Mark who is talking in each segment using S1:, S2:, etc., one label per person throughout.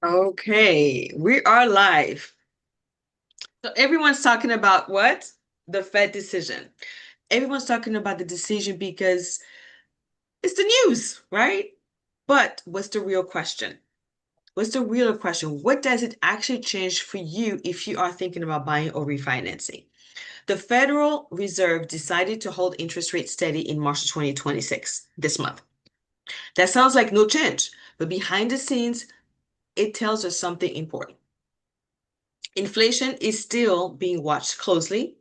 S1: Okay, we are live. So everyone's talking about what? The Fed decision. Everyone's talking about the decision because it's the news, right? But what's the real question? What's the real question? What does it actually change for you if you are thinking about buying or refinancing? The Federal Reserve decided to hold interest rates steady in March 2026, this month. That sounds like no change, but behind the scenes, it tells us something important. Inflation is still being watched closely,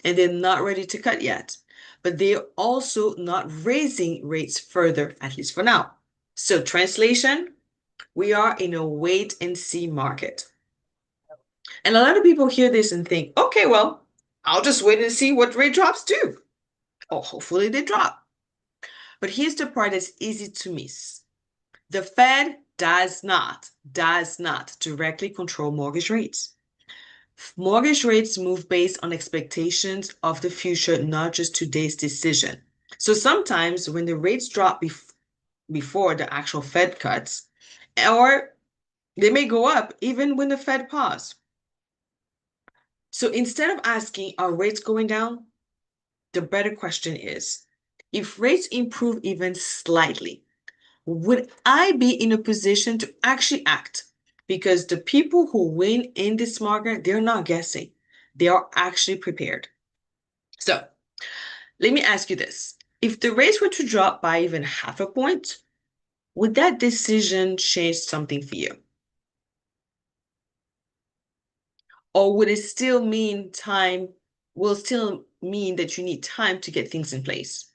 S1: and they're not ready to cut yet, but they're also not raising rates further, at least for now. So, translation, we are in a wait and see market. And a lot of people hear this and think, okay, well, I'll just wait and see what rate drops do. Or hopefully they drop. But here's the part that's easy to miss. The Fed does not directly control mortgage rates. Mortgage rates move based on expectations of the future, not just today's decision. So sometimes when the rates drop before the actual Fed cuts, or they may go up even when the Fed pause. So instead of asking, are rates going down? The better question is, if rates improve even slightly, would I be in a position to actually act? Because the people who win in this market, they're not guessing. They are actually prepared. So let me ask you this. If the rates were to drop by even half a point, would that decision change something for you? Or would it still mean will still mean that you need time to get things in place?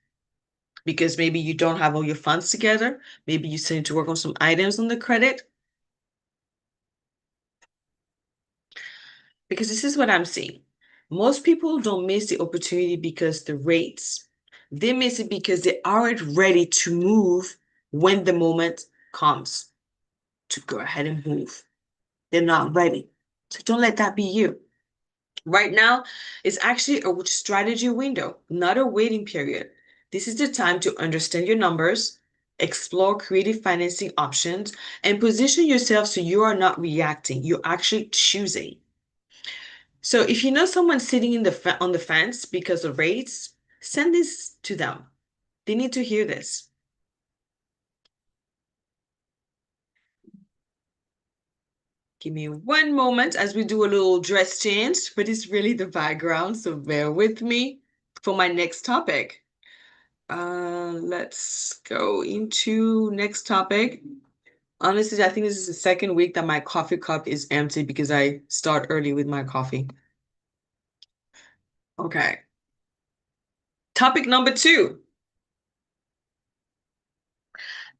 S1: Because maybe you don't have all your funds together. Maybe you still need to work on some items on the credit. Because this is what I'm seeing. Most people don't miss the opportunity because the rates, they miss it because they aren't ready to move when the moment comes to go ahead and move. They're not ready. So don't let that be you. Right now, it's actually a strategy window, not a waiting period. This is the time to understand your numbers, explore creative financing options, and position yourself so you are not reacting. You're actually choosing. So if you know someone sitting on the fence because of rates, send this to them. They need to hear this. Give me one moment as we do a little dress change, but it's really the background, so bear with me for my next topic. Let's go into next topic. Honestly, I think this is the second week that my coffee cup is empty because I start early with my coffee. Okay. Topic number 2.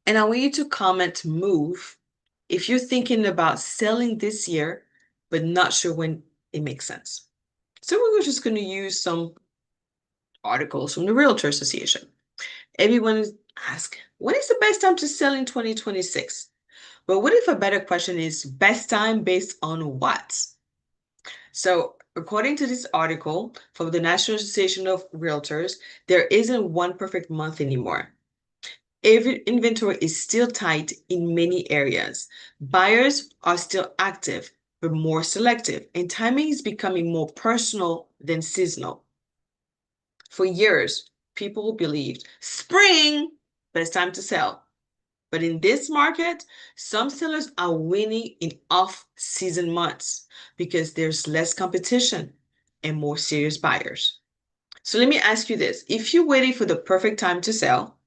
S1: And I want you to comment move if you're thinking about selling this year, but not sure when it makes sense. So we're just going to use some articles from the Realtor Association. Everyone is asked, when is the best time to sell in 2026? But what if a better question is best time based on what? So according to this article from the National Association of Realtors, there isn't one perfect month anymore. Every inventory is still tight in many areas. Buyers are still active, but more selective, and timing is becoming more personal than seasonal. For years, people believed spring, but it's time to sell. But in this market, some sellers are winning in off-season months because there's less competition and more serious buyers. So let me ask you this. If you're waiting for the perfect time to sell,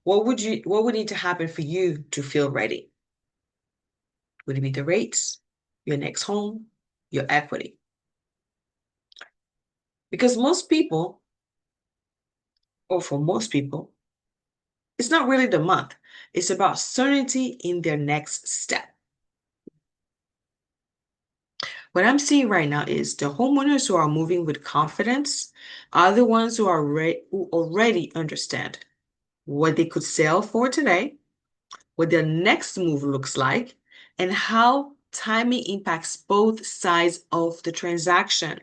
S1: what would need to happen for you to feel ready? Would it be the rates, your next home, your equity? Because most people, or for most people, it's not really the month. It's about certainty in their next step. What I'm seeing right now is the homeowners who are moving with confidence are the ones who who already understand what they could sell for today, what their next move looks like, and how timing impacts both sides of the transaction.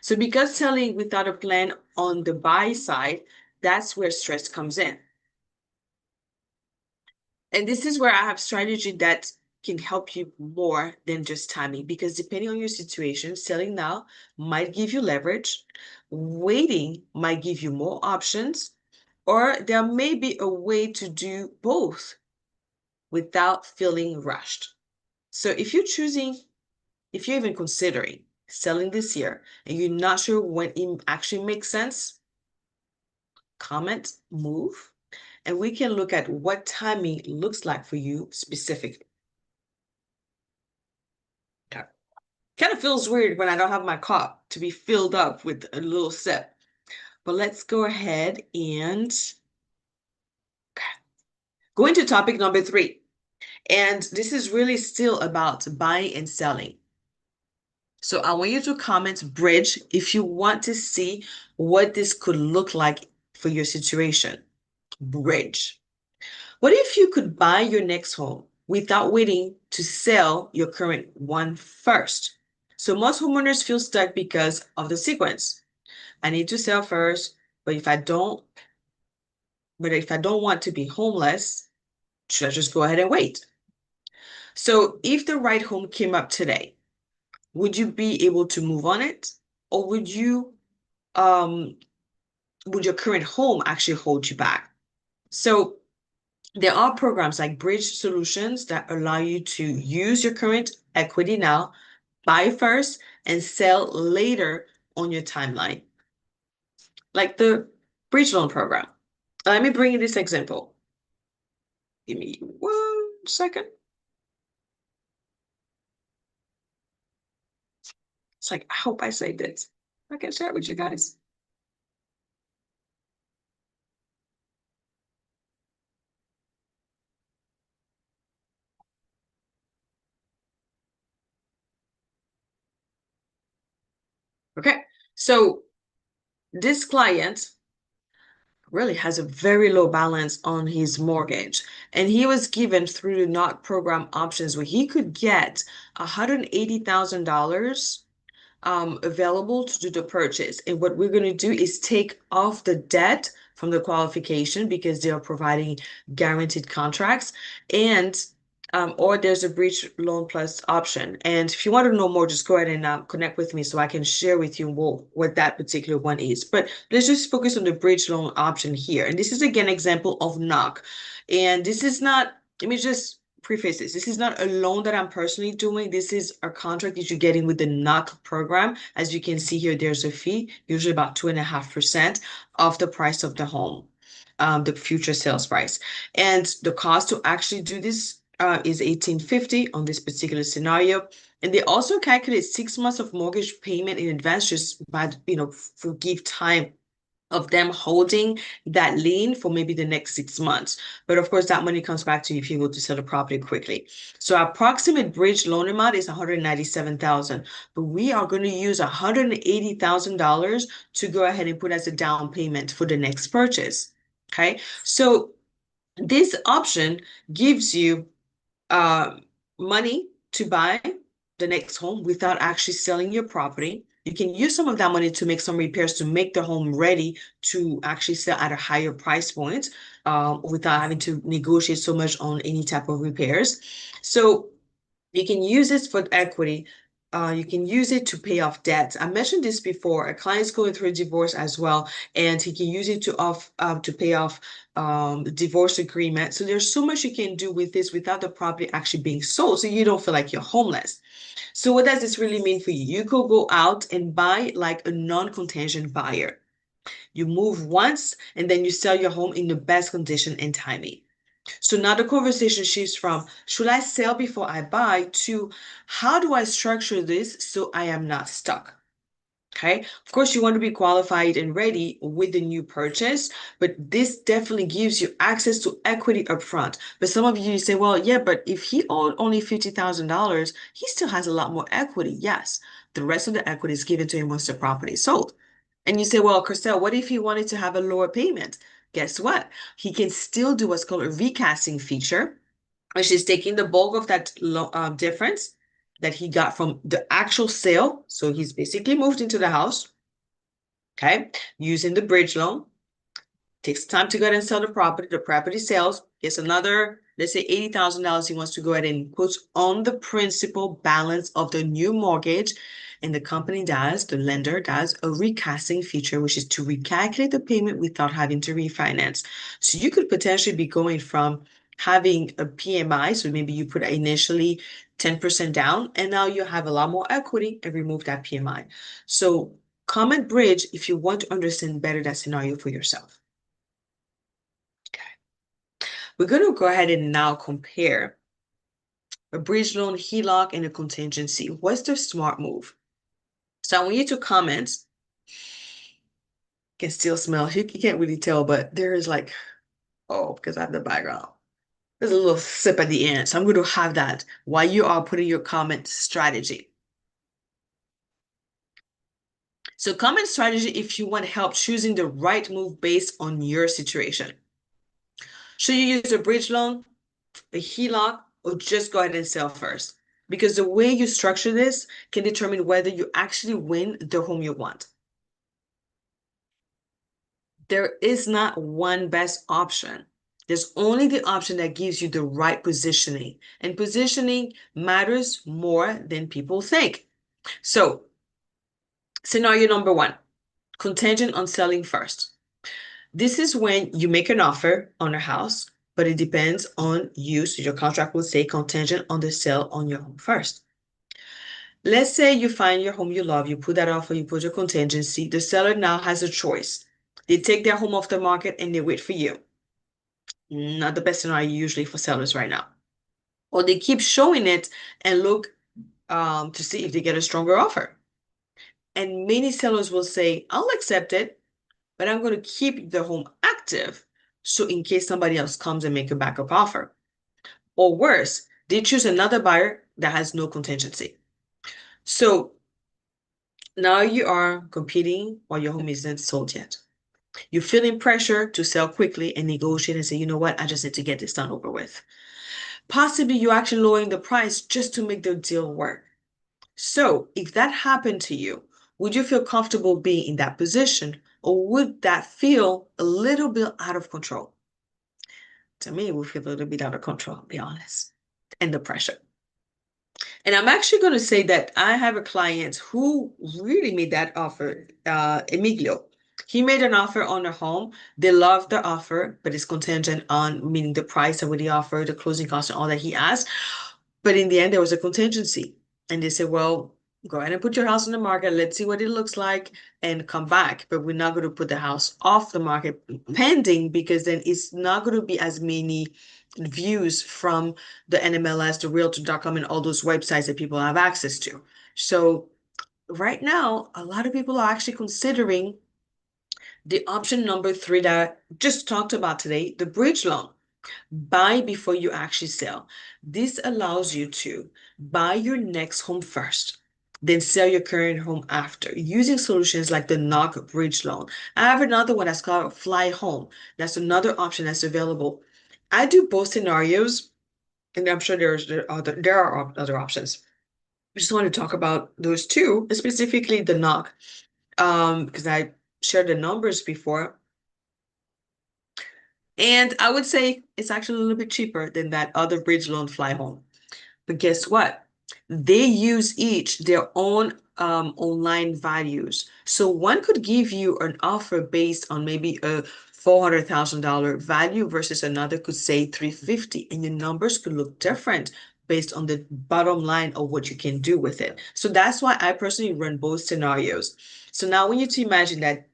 S1: So because selling without a plan on the buy side, that's where stress comes in. And this is where I have strategy that can help you more than just timing, because depending on your situation, selling now might give you leverage, waiting might give you more options, or there may be a way to do both without feeling rushed. So if you're even considering selling this year and you're not sure when it actually makes sense, comment move, and we can look at what timing looks like for you specifically. Okay. Kind of feels weird when I don't have my cup to be filled up with a little sip. But let's go ahead and go into topic number 3. And this is really still about buying and selling. So I want you to comment bridge if you want to see what this could look like for your situation. Bridge. What if you could buy your next home without waiting to sell your current one first? So most homeowners feel stuck because of the sequence. I need to sell first, but if I don't want to be homeless, should I just go ahead and wait? So if the right home came up today, would you be able to move on it? Or would your current home actually hold you back? So there are programs like Bridge Solutions that allow you to use your current equity now, buy first, and sell later on your timeline, like the Bridge Loan Program. Let me bring you this example. Give me 1 second. It's like, I hope I saved it. I can share it with you guys. Okay, so this client really has a very low balance on his mortgage, and he was given through the NOC program options where he could get $180,000 available to do the purchase. And what we're going to do is take off the debt from the qualification because they are providing guaranteed contracts, and or there's a bridge loan plus option. And if you want to know more, just go ahead and connect with me so I can share with you what that particular one is. But let's just focus on the bridge loan option here. And this is again example of NOC. And this is not, let me just preface this. This is not a loan that I'm personally doing. This is a contract that you're getting with the NOC program. As you can see here, there's a fee, usually about 2.5% of the price of the home, the future sales price. And the cost to actually do this is $1,850 on this particular scenario. And they also calculate 6 months of mortgage payment in advance just by, forgive time of them holding that lien for maybe the next 6 months. But of course, that money comes back to you if you go to sell the property quickly. So approximate bridge loan amount is $197,000, but we are going to use $180,000 to go ahead and put as a down payment for the next purchase. Okay, so this option gives you money to buy the next home without actually selling your property. You can use some of that money to make some repairs to make the home ready to actually sell at a higher price point without having to negotiate so much on any type of repairs. So you can use this for equity. You can use it to pay off debts. I mentioned this before. A client's going through a divorce as well, and he can use it to pay off the divorce agreement. So there's so much you can do with this without the property actually being sold, so you don't feel like you're homeless. So what does this really mean for you? You could go out and buy like a non-contingent buyer. You move once, and then you sell your home in the best condition and timing. So now the conversation shifts from should I sell before I buy to how do I structure this so I am not stuck? Okay, of course, you want to be qualified and ready with the new purchase, but this definitely gives you access to equity upfront. But some of you say, well, yeah, but if he owed only $50,000, he still has a lot more equity. Yes, the rest of the equity is given to him once the property is sold. And you say, well, Christelle, what if he wanted to have a lower payment? Guess what? He can still do what's called a recasting feature, which is taking the bulk of that difference that he got from the actual sale. So he's basically moved into the house, okay, using the bridge loan. Takes time to go ahead and sell the property sells, gets another, let's say $80,000 he wants to go ahead and put on the principal balance of the new mortgage. And the company does, the lender does a recasting feature, which is to recalculate the payment without having to refinance. So you could potentially be going from having a PMI, so maybe you put initially 10% down, and now you have a lot more equity and remove that PMI. So comment bridge if you want to understand better that scenario for yourself. We're going to go ahead and now compare a bridge loan, HELOC, and a contingency. What's the smart move? So I want you to comment. You can still smell, you can't really tell, but there is like, oh, because I have the background. There's a little sip at the end. So I'm going to have that while you are putting your comment strategy. So comment strategy if you want help choosing the right move based on your situation. Should you use a bridge loan, a HELOC, or just go ahead and sell first? Because the way you structure this can determine whether you actually win the home you want. There is not one best option. There's only the option that gives you the right positioning. And positioning matters more than people think. So, scenario number one, contingent on selling first. This is when you make an offer on a house, but it depends on you. So your contract will say contingent on the sale on your home first. Let's say you find your home you love, you put that offer, you put your contingency. The seller now has a choice. They take their home off the market and they wait for you. Not the best scenario usually for sellers right now. Or they keep showing it and look to see if they get a stronger offer. And many sellers will say, I'll accept it, but I'm going to keep the home active. So in case somebody else comes and make a backup offer. Or worse, they choose another buyer that has no contingency. So now you are competing while your home isn't sold yet. You're feeling pressure to sell quickly and negotiate and say, you know what, I just need to get this done over with. Possibly you're actually lowering the price just to make the deal work. So if that happened to you, would you feel comfortable being in that position, or would that feel a little bit out of control? To me, it would feel a little bit out of control, to be honest, and the pressure. And I'm actually going to say that I have a client who really made that offer, Emilio. He made an offer on a home. They loved the offer, but it's contingent on meaning the price of what he offered, the closing costs, and all that he asked. But in the end, there was a contingency. And they said, well, go ahead and put your house on the market. Let's see what it looks like and come back. But we're not going to put the house off the market pending, because then it's not going to be as many views from the NMLS, the Realtor.com, and all those websites that people have access to. So right now, a lot of people are actually considering the option number 3 that I just talked about today, the bridge loan. Buy before you actually sell. This allows you to buy your next home first, then sell your current home after, using solutions like the NOC Bridge Loan. I have another one that's called Fly Home. That's another option that's available. I do both scenarios, and I'm sure there are other options. I just want to talk about those two, specifically the NOC, because I shared the numbers before. And I would say it's actually a little bit cheaper than that other bridge loan Fly Home. But guess what? They use each their own online values. So one could give you an offer based on maybe a $400,000 value versus another could say 350, and your numbers could look different based on the bottom line of what you can do with it. So that's why I personally run both scenarios. So now we need to imagine that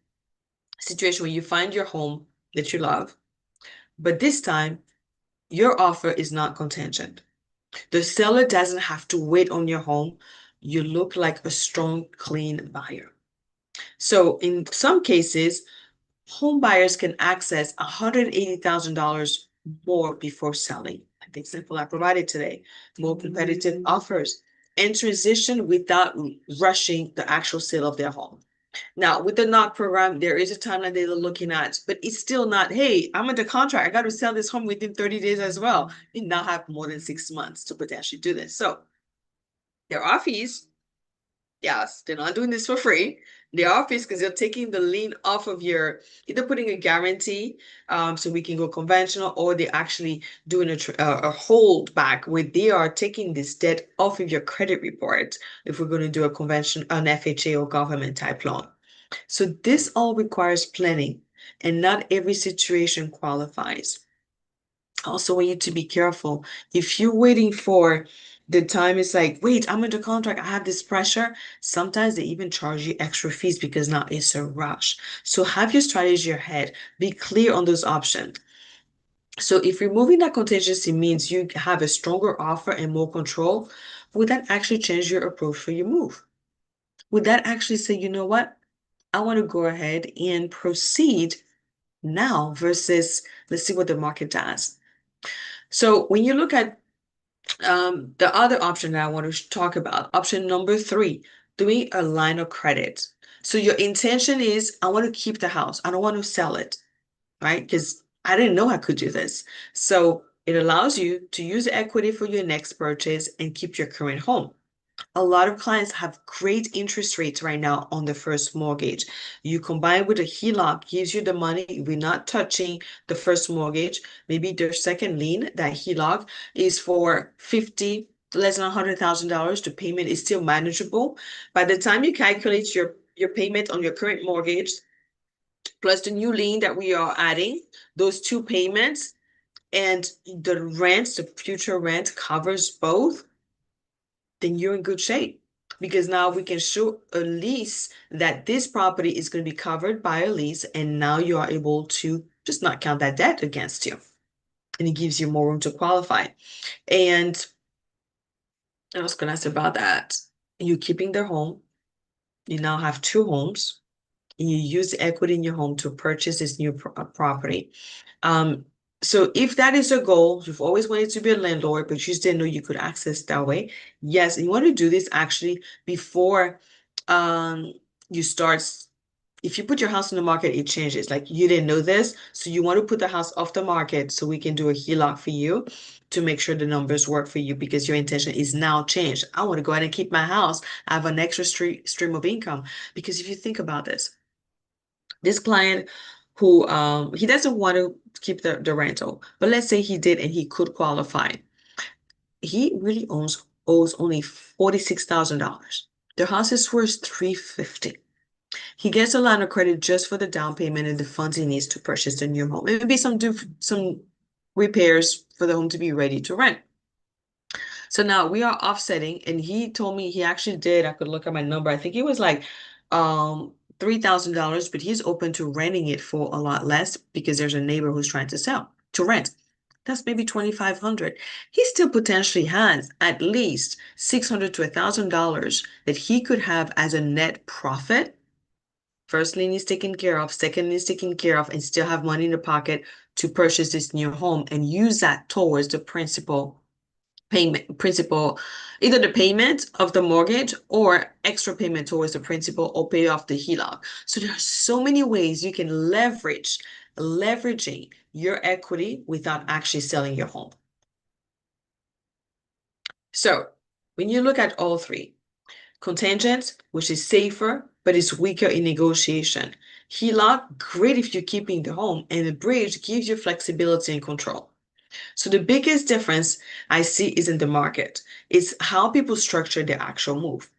S1: situation where you find your home that you love, but this time your offer is not contingent. The seller doesn't have to wait on your home. You look like a strong, clean buyer. So in some cases, home buyers can access $180,000 more before selling. Like the example I provided today, more competitive offers, and transition without rushing the actual sale of their home. Now, with the NOC program, there is a timeline they're looking at, but it's still not, hey, I'm under contract. I got to sell this home within 30 days as well. You now have more than 6 months to potentially do this. So there are fees, Yes, they're not doing this for free. They are fees because they're taking the lien off of your, either putting a guarantee, so we can go conventional, or they're actually doing a hold back where they are taking this debt off of your credit report if we're going to do a convention, an FHA or government type loan. So this all requires planning, and not every situation qualifies. Also, we need to be careful. If you're waiting for the time, it's like, wait, I'm under contract, I have this pressure. Sometimes they even charge you extra fees because now it's a rush. So have your strategy ahead. Be clear on those options. So if removing that contingency means you have a stronger offer and more control, would that actually change your approach for your move? Would that actually say, you know what? I want to go ahead and proceed now versus let's see what the market does. So when you look at the other option that I want to talk about, option number 3, doing a line of credit. So your intention is, I want to keep the house. I don't want to sell it, right? Because I didn't know I could do this. So it allows you to use equity for your next purchase and keep your current home. A lot of clients have great interest rates right now on the first mortgage. You combine with a HELOC, gives you the money. We're not touching the first mortgage. Maybe their second lien, that HELOC, is for 50, less than $100,000. The payment is still manageable. By the time you calculate your payment on your current mortgage, plus the new lien that we are adding, those two payments, and the rent, the future rent covers both, then you're in good shape, because now we can show a lease that this property is going to be covered by a lease, and now you are able to just not count that debt against you, and it gives you more room to qualify. And I was going to ask about that. You're keeping their home. You now have 2 homes, and you use the equity in your home to purchase this new property. So if that is a goal, you've always wanted to be a landlord, but you just didn't know you could access that way. Yes, and you want to do this actually before you start. If you put your house on the market, it changes. Like, you didn't know this, so you want to put the house off the market so we can do a HELOC for you to make sure the numbers work for you, because your intention is now changed. I want to go ahead and keep my house. I have an extra stream of income. Because if you think about this client who he doesn't want to keep the rental, but let's say he did and he could qualify. He really owes only $46,000. The house is worth $350,000. He gets a line of credit just for the down payment and the funds he needs to purchase the new home. Maybe some repairs for the home to be ready to rent. So now we are offsetting, and he told me he actually did. I could look at my number. I think it was like $3,000, but he's open to renting it for a lot less because there's a neighbor who's trying to sell to rent. That's maybe $2,500. He still potentially has at least $600 to $1,000 that he could have as a net profit. First lien is taken care of, second lien is taken care of, and still have money in the pocket to purchase this new home and use that towards the principal, either the payment of the mortgage or extra payment towards the principal, or pay off the HELOC. So there are so many ways you can leveraging your equity without actually selling your home. So when you look at all 3, contingent, which is safer, but it's weaker in negotiation. HELOC, great if you're keeping the home, and the bridge gives you flexibility and control. So the biggest difference I see is in the market. It's how people structure their actual move.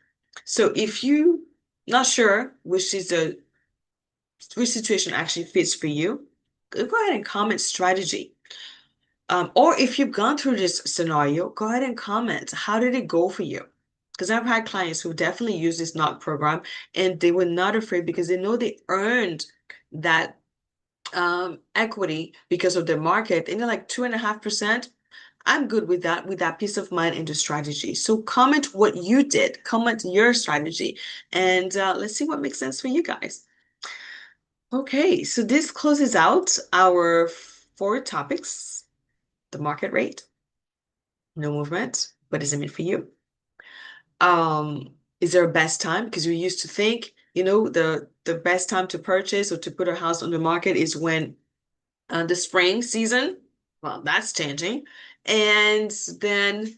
S1: So if you not sure which situation actually fits for you, go ahead and comment strategy. Or if you've gone through this scenario, go ahead and comment. How did it go for you? Because I've had clients who definitely use this NOC program, and they were not afraid because they know they earned that equity because of their market, and they're like 2.5%. I'm good with that peace of mind and the strategy. So comment what you did, comment your strategy, and let's see what makes sense for you guys. Okay, so this closes out our 4 topics. The market rate, no movement. What does it mean for you? Is there a best time? Because we used to think, the best time to purchase or to put a house on the market is when the spring season. Well, that's changing. And then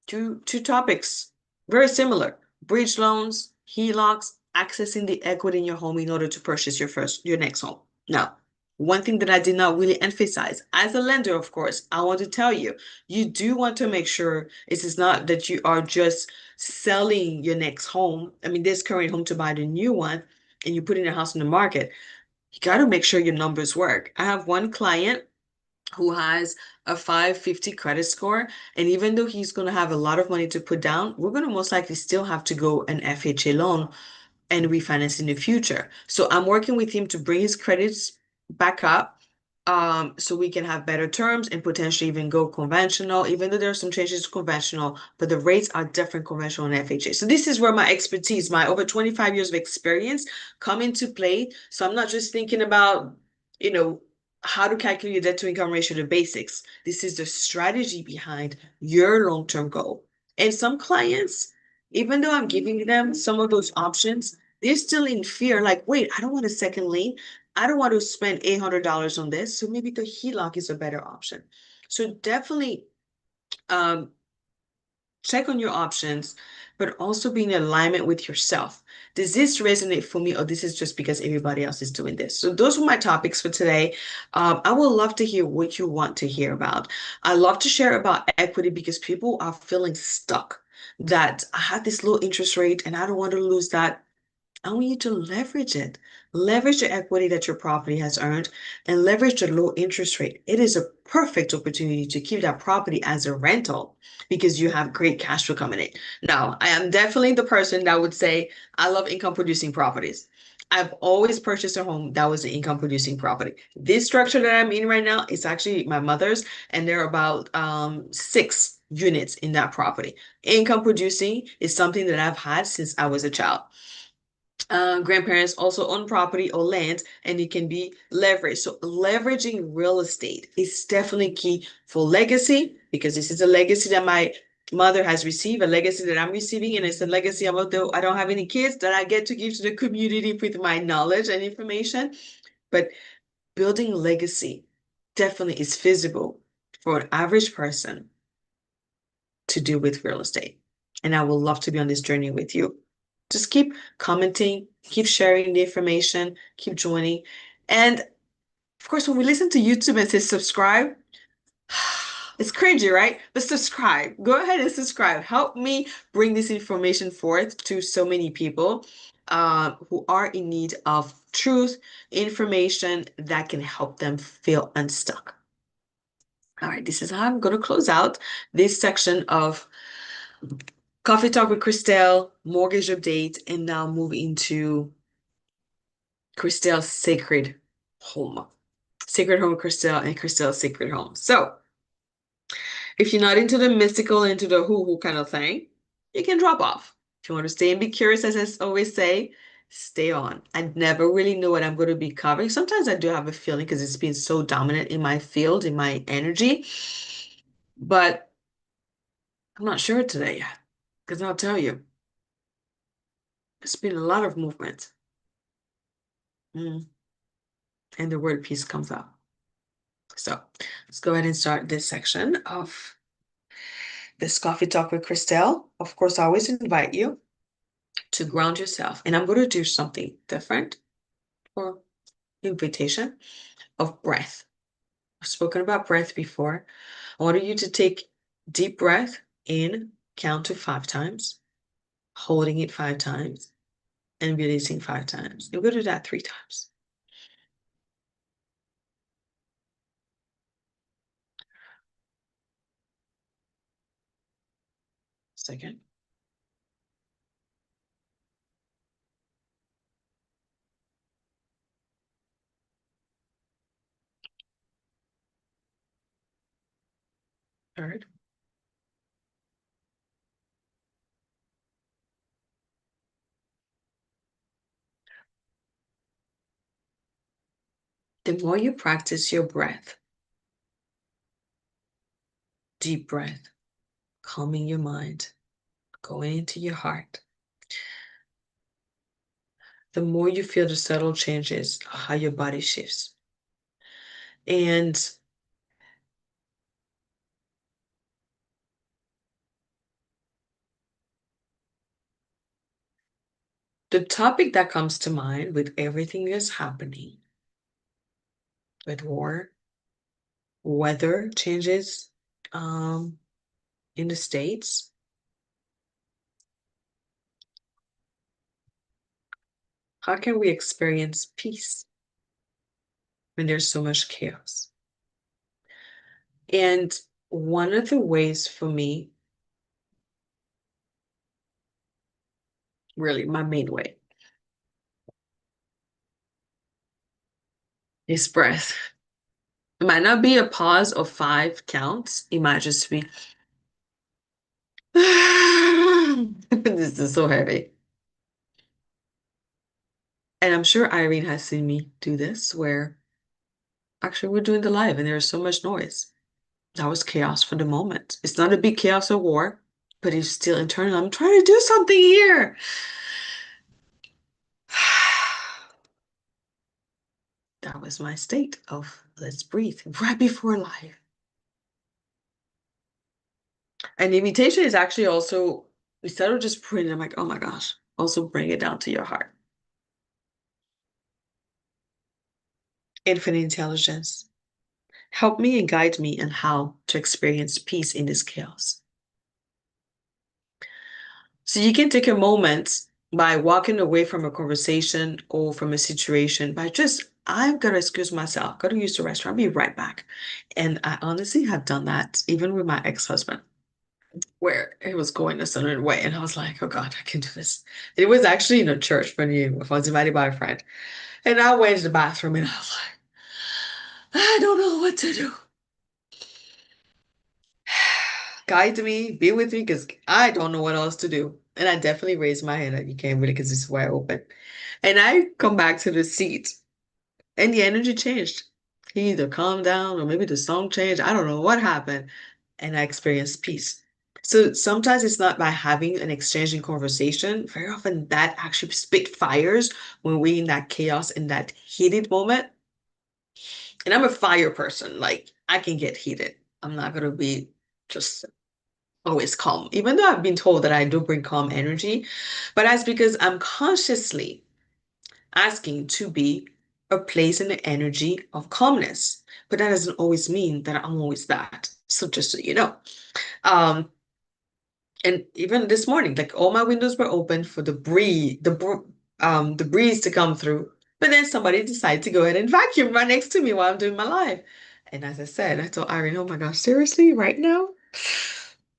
S1: two topics, very similar. bridge loans, HELOCs, accessing the equity in your home in order to purchase your next home. Now, one thing that I did not really emphasize as a lender, of course, I want to tell you, you do want to make sure it is not that you are just selling your next home. I mean, this current home to buy the new one and you put in a house in the market. You got to make sure your numbers work. I have one client who has a 550 credit score. And even though he's going to have a lot of money to put down, we're going to most likely still have to go an FHA loan and refinance in the future. So I'm working with him to bring his credits back up. So we can have better terms and potentially even go conventional, even though there are some changes to conventional, but the rates are different conventional and FHA. So this is where my expertise, my over 25 years of experience come into play. So I'm not just thinking about, you know, how to calculate your debt to income ratio, the basics. This is the strategy behind your long-term goal. And some clients, even though I'm giving them some of those options, they're still in fear, like, wait, I don't want a second lien. I don't want to spend $800 on this. So maybe the HELOC is a better option. So definitely check on your options, but also be in alignment with yourself. Does this resonate for me, or this is just because everybody else is doing this? So those were my topics for today. I would love to hear what you want to hear about. I love to share about equity because people are feeling stuck, that I have this low interest rate and I don't want to lose that. I want you to leverage it. Leverage the equity that your property has earned and leverage the low interest rate. It is a perfect opportunity to keep that property as a rental because you have great cash flow coming in. Now, I am definitely the person that would say I love income producing properties. I've always purchased a home that was an income producing property. This structure that I'm in right now is actually my mother's, and there are about 6 units in that property. Income producing is something that I've had since I was a child. Grandparents also own property or land, and it can be leveraged. So leveraging real estate is definitely key for legacy, because this is a legacy that my mother has received, a legacy that I'm receiving, and it's a legacy, although I don't have any kids, that I get to give to the community with my knowledge and information. But building legacy definitely is feasible for an average person to do with real estate. And I would love to be on this journey with you. Just keep commenting, keep sharing the information, keep joining. And of course, when we listen to YouTube and say subscribe, it's cringy, right? But subscribe. Go ahead and subscribe. Help me bring this information forth to so many people who are in need of truth, information that can help them feel unstuck. All right, this is how I'm going to close out this section of Coffee Talk with Christelle, mortgage update, and now move into Christelle's sacred home. Sacred home Christelle and Christelle's sacred home. So if you're not into the mystical, into the who kind of thing, you can drop off. If you want to stay and be curious, as I always say, stay on. I never really know what I'm going to be covering. Sometimes I do have a feeling because it's been so dominant in my field, in my energy, but I'm not sure today yet, because I'll tell you, it's been a lot of movement. And the word peace comes out. So let's go ahead and start this section of this Coffee Talk with Christelle. Of course, I always invite you to ground yourself. And I'm going to do something different for invitation of breath. I've spoken about breath before. I want you to take deep breath in, count to 5 times, holding it 5 times, and releasing 5 times. And we'll do that 3 times. Second. Third. The more you practice your breath, deep breath, calming your mind, going into your heart, the more you feel the subtle changes, how your body shifts. And The topic that comes to mind with everything that's happening, with war, weather changes um, in the States, how can we experience peace when there's so much chaos? And one of the ways for me, really my main way, is breath. It might not be a pause of 5 counts. It might just be, this is so heavy. And I'm sure Irene has seen me do this, where actually we're doing the live and there's so much noise. That was chaos for the moment. It's not a big chaos or war, but it's still internal. I'm trying to do something here. That was my state of let's breathe right before live. And the invitation is actually also, instead of just putting, I'm like, oh my gosh, also bring it down to your heart. Infinite intelligence, help me and guide me in how to experience peace in this chaos. So you can take a moment by walking away from a conversation or from a situation by just, I've got to excuse myself, got to use the restroom, I'll be right back. And I honestly have done that even with my ex-husband, where it was going a certain way. And I was like, oh God, I can do this. It was actually in a church venue. I was invited by a friend. And I went to the bathroom and I was like, I don't know what to do. Guide me, be with me, because I don't know what else to do. And I definitely raised my hand. You can't really because it's wide open. And I come back to the seat and the energy changed. He either calmed down or maybe the song changed. I don't know what happened. And I experienced peace. So sometimes it's not by having an exchanging conversation. Very often that actually spit fires when we're in that chaos, in that heated moment. And I'm a fire person. Like I can get heated. I'm not gonna be just always calm, even though I've been told that I do bring calm energy. But that's because I'm consciously asking to be a place in the energy of calmness. But that doesn't always mean that I'm always that. So just so you know. Um, and even this morning, like all my windows were open for the breeze to come through. But then somebody decided to go ahead and vacuum right next to me while I'm doing my live. And as I said, I told Irene, oh my gosh, seriously, right now?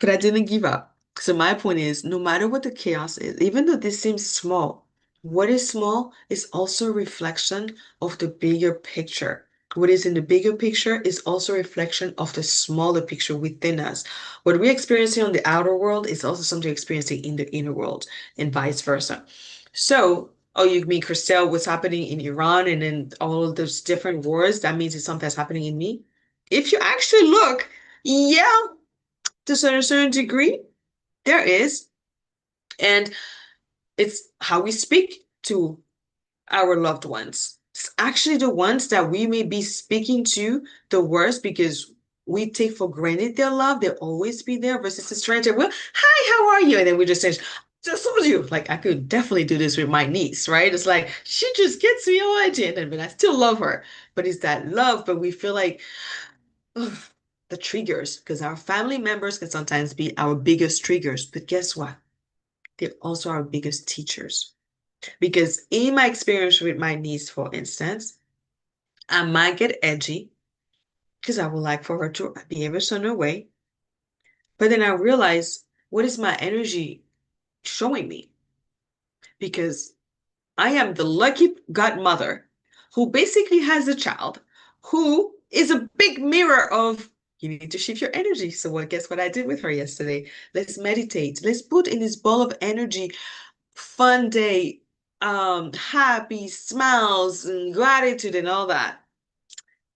S1: But I didn't give up. So my point is, no matter what the chaos is, even though this seems small, what is small is also a reflection of the bigger picture. What is in the bigger picture is also a reflection of the smaller picture within us. What we're experiencing on the outer world is also something experiencing in the inner world, and vice versa. So, oh, you mean, Christelle, what's happening in Iran and in all of those different wars? That means it's something that's happening in me. If you actually look, yeah, to a certain degree, there is. And it's how we speak to our loved ones. It's actually the ones that we may be speaking to the worst because we take for granted their love. They'll always be there versus a stranger. Well, hi, how are you? And then we just say, just told you. Like I could definitely do this with my niece, right? It's like she just gets me all idea, but I still love her. But it's that love, but we feel like ugh, the triggers, because our family members can sometimes be our biggest triggers. But guess what? They're also our biggest teachers. Because in my experience with my niece, for instance, I might get edgy because I would like for her to behave a certain way. But then I realize, what is my energy showing me? Because I am the lucky godmother who basically has a child who is a big mirror of you need to shift your energy. So what guess what I did with her yesterday? Let's meditate. Let's put in this ball of energy, fun day, happy smiles and gratitude and all that.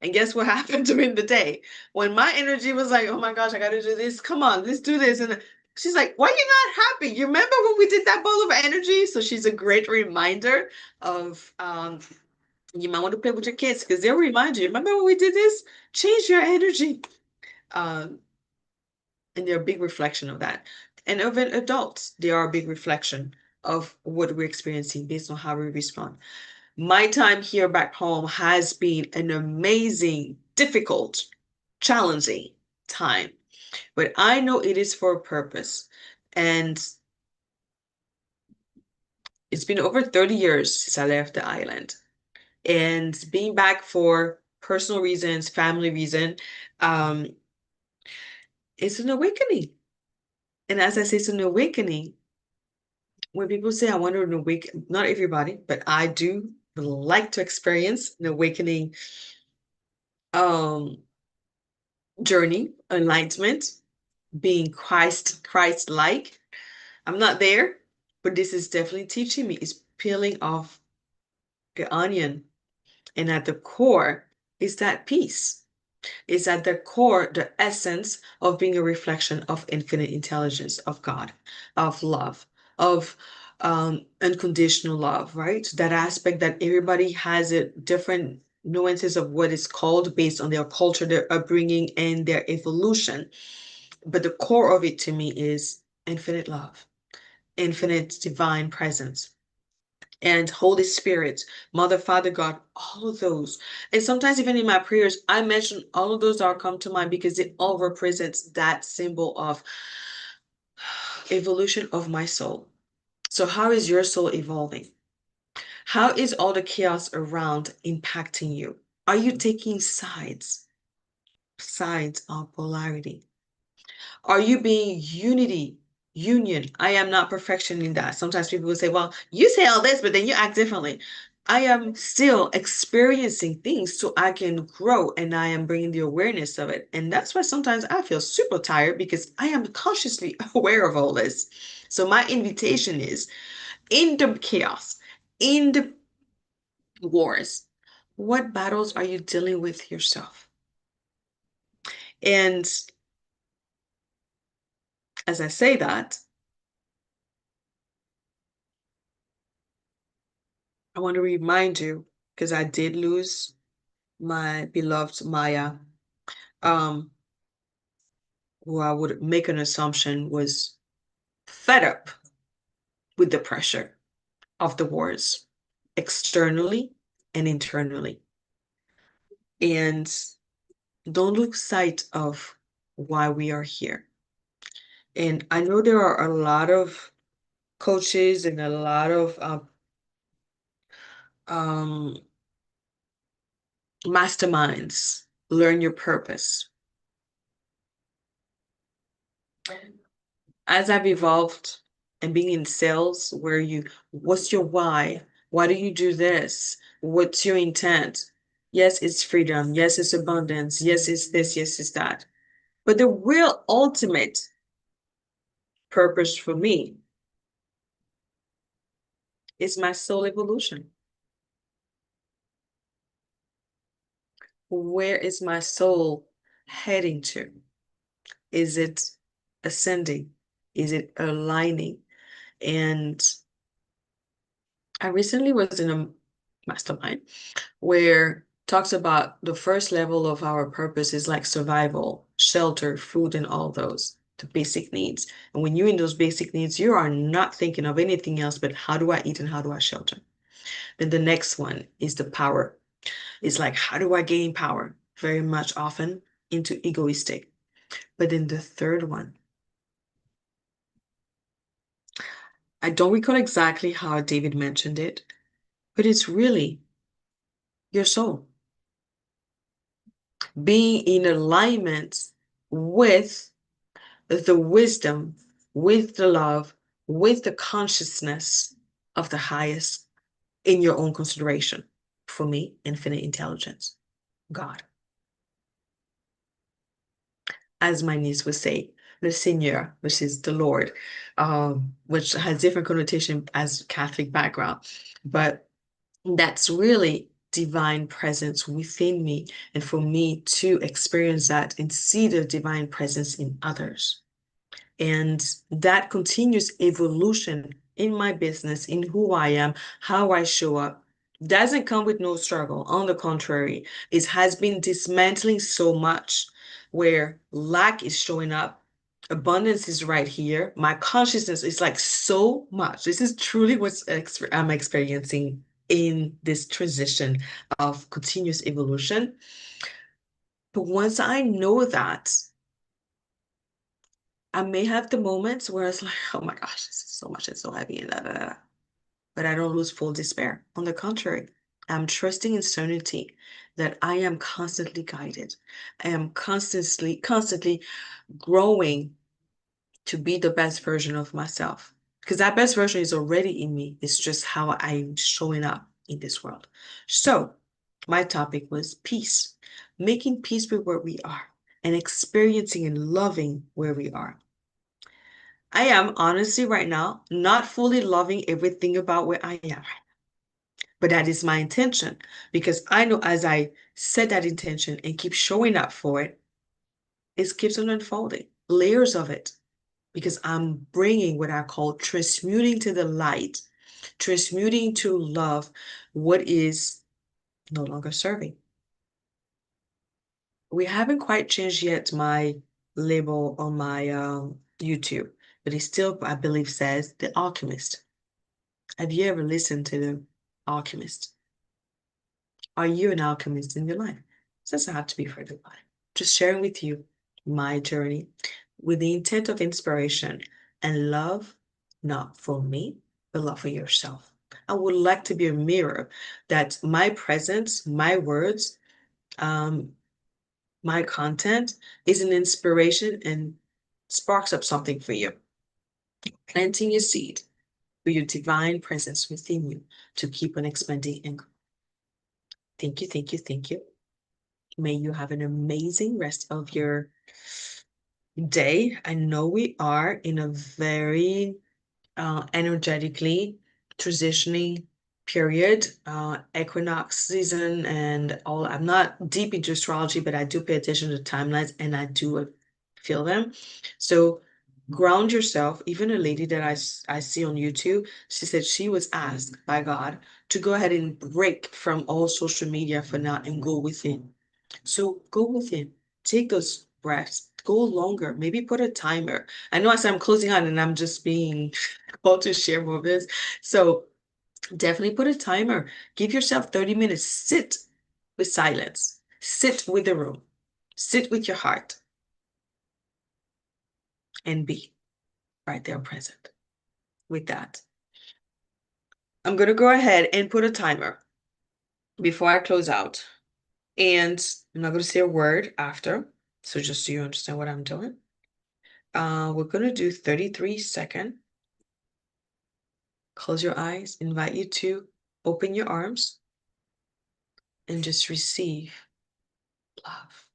S1: And guess what happened during the day? When my energy was like, oh my gosh, I gotta do this. Come on, let's do this. And she's like, why are you not happy? You remember when we did that ball of energy? So she's a great reminder of you might want to play with your kids because they'll remind you, remember when we did this? Change your energy. Um, and they're a big reflection of that. And even adults, they are a big reflection of what we're experiencing based on how we respond. My time here back home has been an amazing, difficult, challenging time, but I know it is for a purpose. And it's been over 30 years since I left the island. And being back for personal reasons, family reason, um, it's an awakening. And as I say, it's an awakening. When people say I want to awaken, not everybody, but I do like to experience an awakening um journey, enlightenment, being Christ-like. I'm not there, but this is definitely teaching me. It's peeling off the onion. And at the core is that peace. Is at the core, the essence of being a reflection of infinite intelligence, of God, of love, of unconditional love, right? That aspect that everybody has a different nuances of what is called based on their culture, their upbringing, and their evolution. But the core of it to me is infinite love, infinite divine presence, and Holy Spirit, Mother, Father, God, all of those. And sometimes even in my prayers, I mention all of those that come to mind because it all represents that symbol of evolution of my soul. So how is your soul evolving? How is all the chaos around impacting you? Are you taking sides? Sides of polarity. Are you being union? I am not perfection in that. Sometimes people will say, well, you say all this, but then you act differently. I am still experiencing things so I can grow, and I am bringing the awareness of it. And that's why sometimes I feel super tired because I am consciously aware of all this. So my invitation is in the chaos, in the wars, what battles are you dealing with yourself? And as I say that, I want to remind you, because I did lose my beloved Maya, um, who I would make an assumption was fed up with the pressure of the wars externally and internally. And don't lose sight of why we are here. And I know there are a lot of coaches and a lot of um, masterminds. Learn your purpose. As I've evolved and being in sales, where what's your why? Why do you do this? What's your intent? Yes, it's freedom. Yes, it's abundance. Yes, it's this. Yes, it's that. But the real ultimate purpose for me is my soul evolution. Where is my soul heading to? Is it ascending? Is it aligning? And I recently was in a mastermind where talks about the first level of our purpose is like survival, shelter, food, and all those, the basic needs. And when you're in those basic needs, you are not thinking of anything else but how do I eat and how do I shelter? Then the next one is the power. It's like, how do I gain power? Very much often into egoistic. But then the third one, I don't recall exactly how David mentioned it, but it's really your soul being in alignment with the wisdom, with the love, with the consciousness of the highest in your own consideration. For me, infinite intelligence, God. As my niece would say, le Seigneur, which is the Lord, which has different connotation as Catholic background, but that's really divine presence within me, and for me to experience that and see the divine presence in others. And that continuous evolution in my business, in who I am, how I show up, doesn't come with no struggle. On the contrary, it has been dismantling so much where lack is showing up. Abundance is right here. My consciousness is like so much. This is truly what I'm experiencing in this transition of continuous evolution. But once I know that, I may have the moments where it's like, oh my gosh, this is so much, it's so heavy, and da, da, da. But I don't lose full despair. On the contrary, I'm trusting in certainty that I am constantly guided. I am constantly growing to be the best version of myself. Because that best version is already in me. It's just how I'm showing up in this world. So, my topic was peace, making peace with where we are and experiencing and loving where we are. I am honestly right now not fully loving everything about where I am, but that is my intention because I know as I set that intention and keep showing up for it, it keeps on unfolding, layers of it, because I'm bringing what I call transmuting to the light, transmuting to love what is no longer serving. We haven't quite changed yet my label on my YouTube, but it still, I believe, says The Alchemist. Have you ever listened to The Alchemist? Are you an alchemist in your life? It doesn't have to be for everybody. Just sharing with you my journey with the intent of inspiration and love, not for me, but love for yourself. I would like to be a mirror that my presence, my words, my content is an inspiration and sparks up something for you. Planting a seed for your divine presence within you to keep on expanding and growing. Thank you, thank you, thank you. May you have an amazing rest of your day. I know we are in a very energetically transitioning period, equinox season, and all. I'm not deep into astrology, but I do pay attention to timelines and I do feel them. So ground yourself. Even a lady that I see on YouTube, she said she was asked by God to go ahead and break from all social media for now and go within. So go within, take those breaths, go longer, maybe put a timer. I know as I'm closing out and I'm just being called to share more of this. So definitely put a timer. Give yourself 30 minutes. Sit with silence. Sit with the room. Sit with your heart and be right there present with that. I'm going to go ahead and put a timer before I close out. And I'm not going to say a word after. So just so you understand what I'm doing. We're going to do 33-second. Close your eyes. Invite you to open your arms and just receive love.